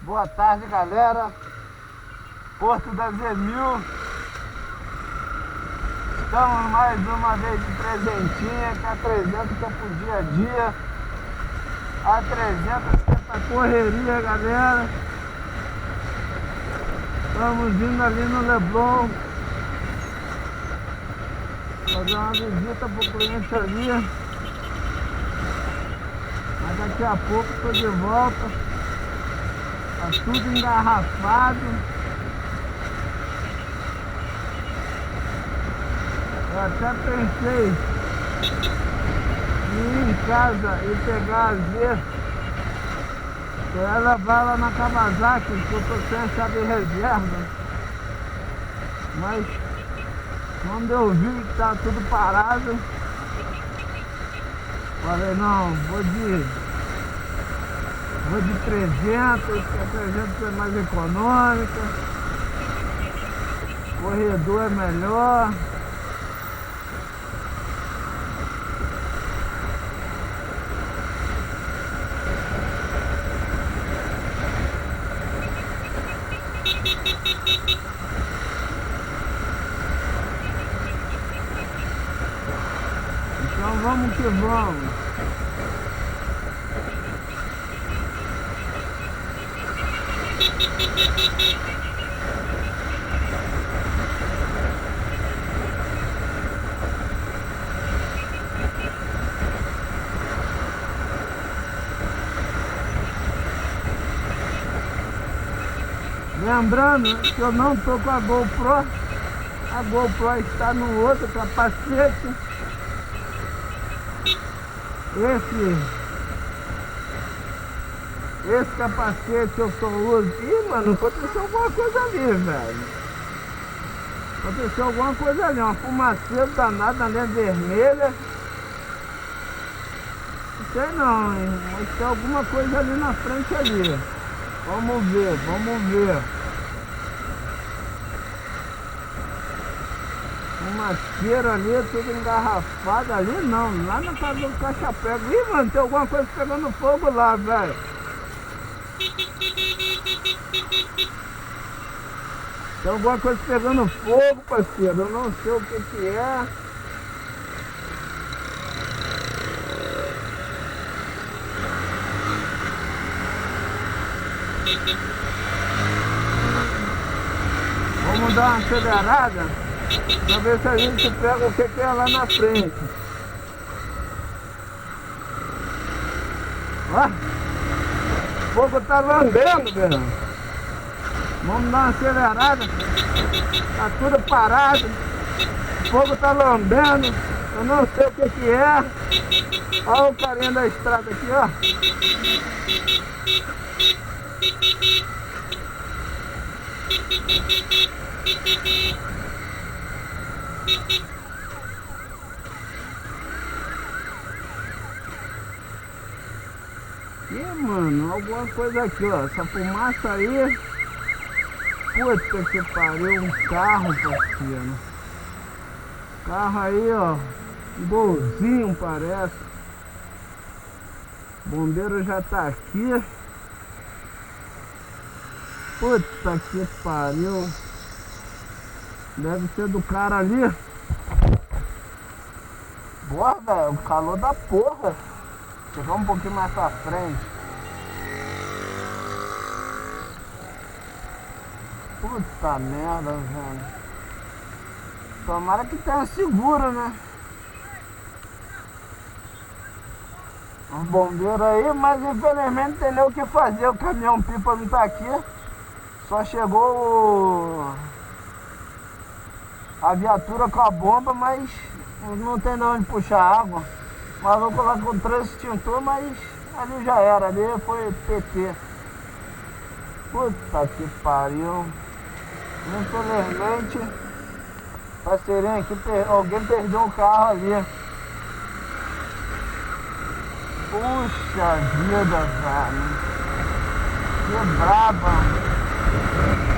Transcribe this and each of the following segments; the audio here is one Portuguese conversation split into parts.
Boa tarde, galera. Porto da Zemil. Estamos mais uma vez de presentinha, que a 300 que é pro dia a dia. A 300 que é pra correria, galera. Estamos indo ali no Leblon fazer uma visita pro cliente ali. Mas daqui a pouco estou de volta. Tá tudo engarrafado. Eu até pensei em ir em casa e pegar as vezes. Eu ia levar ela na Kawasaki, que eu tô sem a chave reserva. Mas quando eu vi que tá tudo parado, falei, não, vou de 300, que a 300 é mais econômica, corredor é melhor. Então vamos que vamos. Lembrando que eu não estou com a GoPro está no outro capacete. Esse capacete eu só uso. Ih, mano, aconteceu alguma coisa ali, velho. Aconteceu alguma coisa ali, uma fumaceira danada ali vermelha. Não sei não, hein? Mas tem alguma coisa ali na frente ali. Vamos ver, vamos ver. Uma feira ali, tudo engarrafado ali, não. Lá na casa do Caixa Prego. Ih, mano, tem alguma coisa pegando fogo lá, velho. Tem alguma coisa pegando fogo, parceiro. Eu não sei o que é. Vamos dar uma acelerada pra ver se a gente pega o que é lá na frente. Ó, o fogo tá lambendo, velho. Vamos dar uma acelerada. Tá tudo parado. O fogo tá lambendo. Eu não sei o que é. Olha o carinha da estrada aqui, ó. Ih, mano, alguma coisa aqui, ó. Essa fumaça aí. Puta que pariu, um carro, parceiro. Carro aí, ó. Um golzinho parece. O bombeiro já tá aqui. Puta que pariu. Deve ser do cara ali. Boa, velho, o calor da porra. Chegar um pouquinho mais pra frente. Puta merda, velho. Tomara que tenha seguro, né? Os bombeiros aí, mas infelizmente não tem nem o que fazer. O caminhão pipa não tá aqui. Só chegou a viatura com a bomba, mas não tem de onde puxar água. O maluco lá com 3 extintor, mas ali já era, ali foi PT. Puta que pariu. Infelizmente, parceirinho aqui, alguém perdeu o carro ali. Puxa vida, velho. Que braba.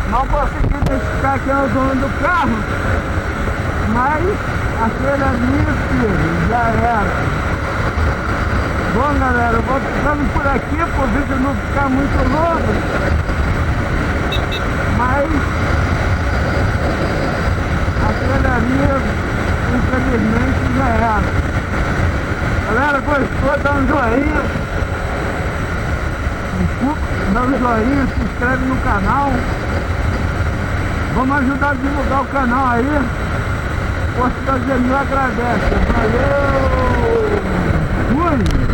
Não consegui identificar quem é o dono do carro, mas aquele ali, filho, já era. Bom, galera, eu vou ficando por aqui, pro vídeo não ficar muito longo. mas a padaria, infelizmente, já era. Galera, gostou? Dá um joinha. Desculpa, dá um joinha, se inscreve no canal. Vamos ajudar a divulgar o canal aí. Posto da Gemil agradece. Valeu! Fui!